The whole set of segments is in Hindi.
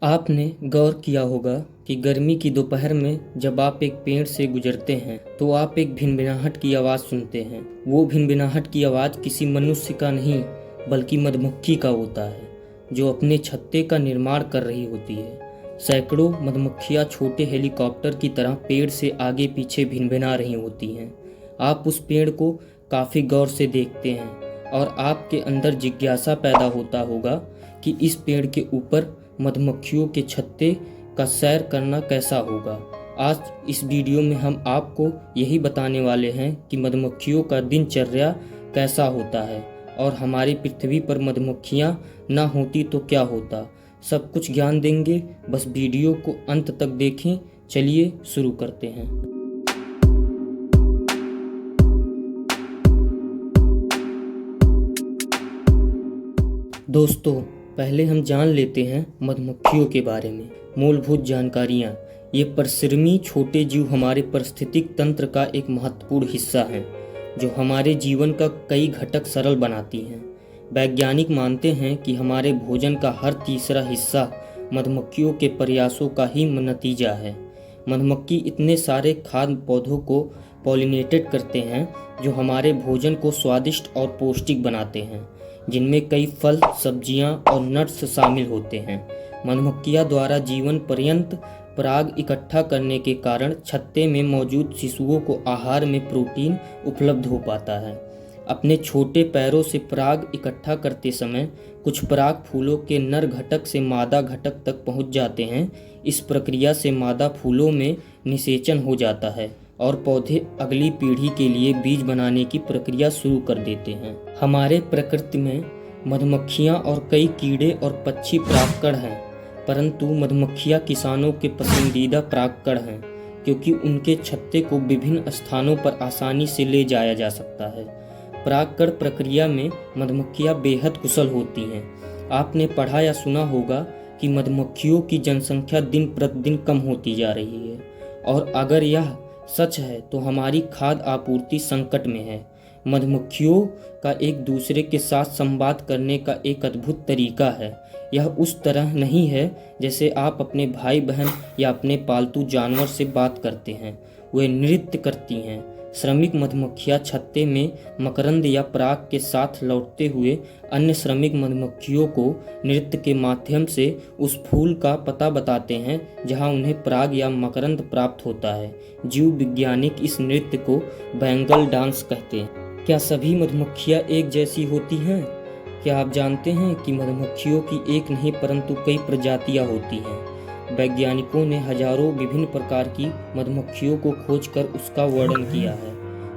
आपने गौर किया होगा कि गर्मी की दोपहर में जब आप एक पेड़ से गुजरते हैं तो आप एक भिनभिनाहट की आवाज़ सुनते हैं। वो भिनभिनाहट की आवाज़ किसी मनुष्य का नहीं बल्कि मधुमक्खी का होता है, जो अपने छत्ते का निर्माण कर रही होती है। सैकड़ों मधुमक्खियाँ छोटे हेलीकॉप्टर की तरह पेड़ से आगे पीछे भिनभिना रही होती हैं। आप उस पेड़ को काफ़ी गौर से देखते हैं और आपके अंदर जिज्ञासा पैदा होता होगा कि इस पेड़ के ऊपर मधुमक्खियों के छत्ते का सैर करना कैसा होगा। आज इस वीडियो में हम आपको यही बताने वाले हैं कि मधुमक्खियों का दिनचर्या कैसा होता है और हमारी पृथ्वी पर मधुमक्खियाँ ना होती तो क्या होता। सब कुछ ज्ञान देंगे, बस वीडियो को अंत तक देखें। चलिए शुरू करते हैं। दोस्तों, पहले हम जान लेते हैं मधुमक्खियों के बारे में मूलभूत जानकारियाँ। ये परिश्रमी छोटे जीव हमारे पारिस्थितिक तंत्र का एक महत्वपूर्ण हिस्सा हैं, जो हमारे जीवन का कई घटक सरल बनाती हैं। वैज्ञानिक मानते हैं कि हमारे भोजन का हर तीसरा हिस्सा मधुमक्खियों के प्रयासों का ही नतीजा है। मधुमक्खी इतने सारे खाद्य पौधों को पॉलिनेटेड करते हैं जो हमारे भोजन को स्वादिष्ट और पौष्टिक बनाते हैं, जिनमें कई फल, सब्जियां और नट्स शामिल होते हैं। मधुमक्खियां द्वारा जीवन पर्यंत पराग इकट्ठा करने के कारण छत्ते में मौजूद शिशुओं को आहार में प्रोटीन उपलब्ध हो पाता है। अपने छोटे पैरों से पराग इकट्ठा करते समय कुछ पराग फूलों के नर घटक से मादा घटक तक पहुंच जाते हैं। इस प्रक्रिया से मादा फूलों में निषेचन हो जाता है और पौधे अगली पीढ़ी के लिए बीज बनाने की प्रक्रिया शुरू कर देते हैं। हमारे प्रकृति में मधुमक्खियाँ और कई कीड़े और पक्षी परागकण हैं, परंतु मधुमक्खियाँ किसानों के पसंदीदा परागकण हैं, क्योंकि उनके छत्ते को विभिन्न स्थानों पर आसानी से ले जाया जा सकता है। परागकण प्रक्रिया में मधुमक्खियाँ बेहद कुशल होती हैं। आपने पढ़ा या सुना होगा कि मधुमक्खियों की जनसंख्या दिन प्रतिदिन कम होती जा रही है, और अगर यह सच है तो हमारी खाद्य आपूर्ति संकट में है। मधुमक्खियों का एक दूसरे के साथ संवाद करने का एक अद्भुत तरीका है। यह उस तरह नहीं है जैसे आप अपने भाई बहन या अपने पालतू जानवर से बात करते हैं। वे नृत्य करती हैं। श्रमिक मधुमक्खियाँ छत्ते में मकरंद या पराग के साथ लौटते हुए अन्य श्रमिक मधुमक्खियों को नृत्य के माध्यम से उस फूल का पता बताते हैं जहां उन्हें पराग या मकरंद प्राप्त होता है। जीव वैज्ञानिक इस नृत्य को बैंगल डांस कहते हैं। क्या सभी मधुमक्खियाँ एक जैसी होती हैं? क्या आप जानते हैं कि मधुमक्खियों की एक नहीं परंतु कई प्रजातियाँ होती हैं? वैज्ञानिकों ने हजारों विभिन्न प्रकार की मधुमक्खियों को खोजकर उसका वर्णन किया है।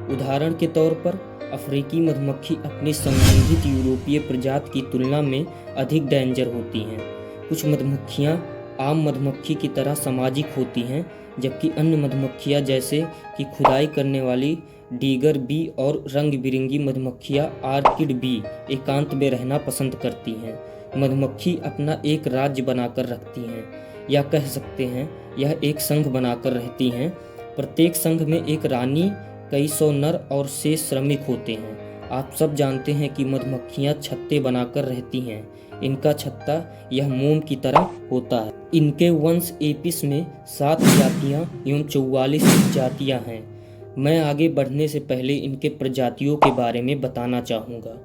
उदाहरण के तौर पर अफ्रीकी मधुमक्खी अपनी संबंधित यूरोपीय प्रजाति की तुलना में अधिक डेंजर होती हैं। कुछ मधुमक्खियाँ आम मधुमक्खी की तरह सामाजिक होती हैं, जबकि अन्य मधुमक्खियाँ जैसे कि खुदाई करने वाली डीगर बी और रंग बिरंगी मधुमक्खियाँ आर्किड बी एकांत में रहना पसंद करती हैं। मधुमक्खी अपना एक राज्य बनाकर रखती हैं, या कह सकते हैं यह एक संघ बनाकर रहती हैं। प्रत्येक संघ में एक रानी, कई सौ नर और शेष श्रमिक होते हैं। आप सब जानते हैं कि मधुमक्खियाँ छत्ते बनाकर रहती हैं। इनका छत्ता यह मोम की तरह होता है। इनके वंश एपिस में 7 जातियाँ एवं 44 जातियाँ हैं। मैं आगे बढ़ने से पहले इनके प्रजातियों के बारे में बताना चाहूँगा।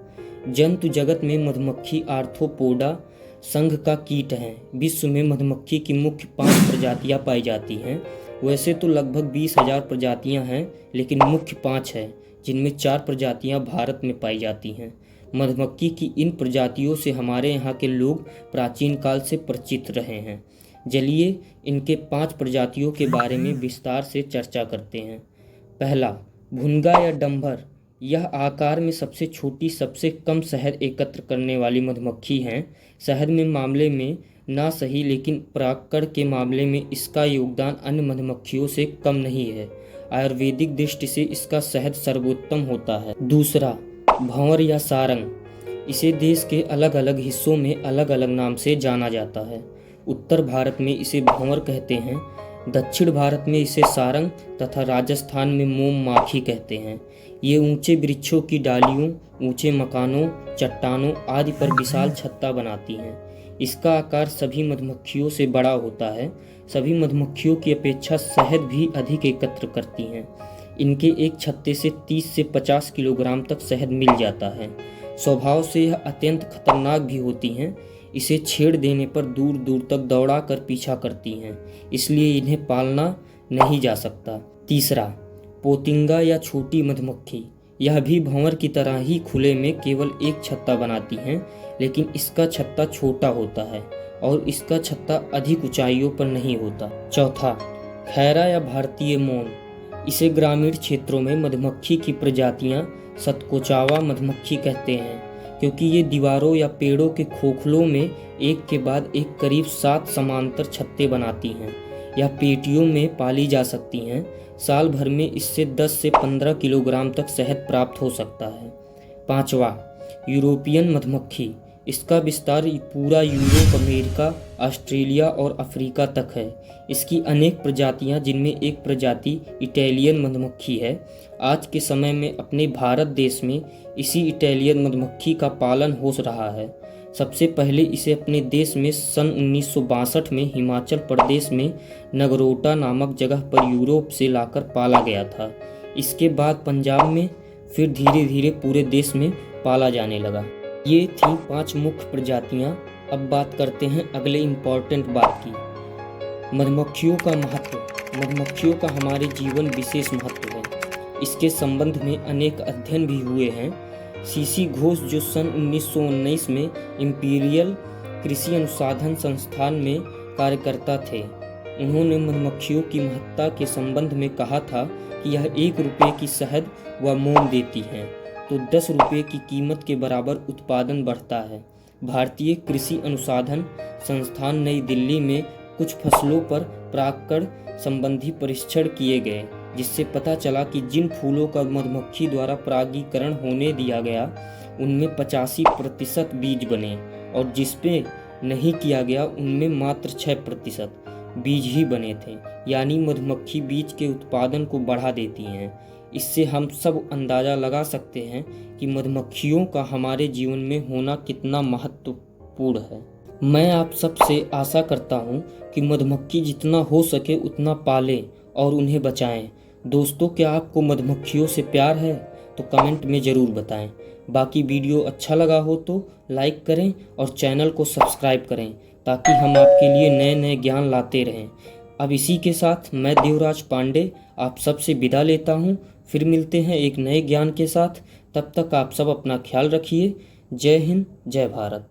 जंतु जगत में मधुमक्खी आर्थ्रोपोडा संघ का कीट है। विश्व में मधुमक्खी की मुख्य 5 प्रजातियां पाई जाती हैं। वैसे तो लगभग 20,000 प्रजातियां हैं, लेकिन मुख्य 5 हैं, जिनमें 4 प्रजातियां भारत में पाई जाती हैं। मधुमक्खी की इन प्रजातियों से हमारे यहाँ के लोग प्राचीन काल से परिचित रहे हैं। चलिए इनके 5 प्रजातियों के बारे में विस्तार से चर्चा करते हैं। पहला, भुनगा या डंभर। यह आकार में सबसे छोटी, सबसे कम शहद एकत्र करने वाली मधुमक्खी हैं। शहद में मामले में ना सही, लेकिन परागकण के मामले में इसका योगदान अन्य मधुमक्खियों से कम नहीं है। आयुर्वेदिक दृष्टि से इसका शहद सर्वोत्तम होता है। दूसरा, भंवर या सारंग। इसे देश के अलग अलग हिस्सों में अलग अलग नाम से जाना जाता है। उत्तर भारत में इसे भंवर कहते हैं, दक्षिण भारत में इसे सारंग तथा राजस्थान में मोम माखी कहते हैं। ये ऊंचे वृक्षों की डालियों, ऊंचे मकानों, चट्टानों आदि पर विशाल छत्ता बनाती हैं। इसका आकार सभी मधुमक्खियों से बड़ा होता है। सभी मधुमक्खियों की अपेक्षा शहद भी अधिक एकत्र करती हैं। इनके एक छत्ते से 30 से 50 किलोग्राम तक शहद मिल जाता है। स्वभाव से यह अत्यंत खतरनाक भी होती हैं। इसे छेड़ देने पर दूर दूर तक दौड़ा कर पीछा करती हैं, इसलिए इन्हें पालना नहीं जा सकता। तीसरा, पोतिंगा या छोटी मधुमक्खी। यह भी भंवर की तरह ही खुले में केवल एक छत्ता बनाती हैं, लेकिन इसका छत्ता छोटा होता है और इसका छत्ता अधिक ऊंचाइयों पर नहीं होता। चौथा, खैरा या भारतीय मौन। इसे ग्रामीण क्षेत्रों में मधुमक्खी की प्रजातियां सतकोचावा मधुमक्खी कहते हैं, क्योंकि ये दीवारों या पेड़ों के खोखलों में एक के बाद एक करीब 7 समांतर छत्ते बनाती हैं। यह पेटियों में पाली जा सकती हैं। साल भर में इससे 10 से 15 किलोग्राम तक शहद प्राप्त हो सकता है। पांचवा, यूरोपियन मधुमक्खी। इसका विस्तार पूरा यूरोप, अमेरिका, ऑस्ट्रेलिया और अफ्रीका तक है। इसकी अनेक प्रजातियां, जिनमें एक प्रजाति इटालियन मधुमक्खी है, आज के समय में अपने भारत देश में इसी इटालियन मधुमक्खी का पालन हो रहा है। सबसे पहले इसे अपने देश में सन 1962 में हिमाचल प्रदेश में नगरोटा नामक जगह पर यूरोप से लाकर पाला गया था। इसके बाद पंजाब में, फिर धीरे धीरे पूरे देश में पाला जाने लगा। ये थी 5 मुख्य प्रजातियां। अब बात करते हैं अगले इम्पॉर्टेंट बात की, मधुमक्खियों का महत्व। मधुमक्खियों का हमारे जीवन विशेष महत्व है। इसके संबंध में अनेक अध्ययन भी हुए हैं। सीसी घोष, जो सन 1919 में इंपीरियल कृषि अनुसंधान संस्थान में कार्यकर्ता थे, उन्होंने मधुमक्खियों की महत्ता के संबंध में कहा था कि यह 1 रुपये की शहद व मोम देती हैं तो 10 रुपये की कीमत के बराबर उत्पादन बढ़ता है। भारतीय कृषि अनुसंधान संस्थान नई दिल्ली में कुछ फसलों पर परागकण संबंधी परीक्षण किए गए, जिससे पता चला कि जिन फूलों का मधुमक्खी द्वारा परागीकरण होने दिया गया उनमें 85% बीज बने और जिसपे नहीं किया गया उनमें मात्र 6% बीज ही बने थे। यानी मधुमक्खी बीज के उत्पादन को बढ़ा देती हैं। इससे हम सब अंदाज़ा लगा सकते हैं कि मधुमक्खियों का हमारे जीवन में होना कितना महत्वपूर्ण है। मैं आप सबसे आशा करता हूँ कि मधुमक्खी जितना हो सके उतना पालें और उन्हें बचाएं। दोस्तों, क्या आपको मधुमक्खियों से प्यार है? तो कमेंट में ज़रूर बताएं। बाकी वीडियो अच्छा लगा हो तो लाइक करें और चैनल को सब्सक्राइब करें, ताकि हम आपके लिए नए नए ज्ञान लाते रहें। अब इसी के साथ मैं देवराज पांडे आप सबसे विदा लेता हूँ। फिर मिलते हैं एक नए ज्ञान के साथ। तब तक आप सब अपना ख्याल रखिए। जय हिंद, जय भारत।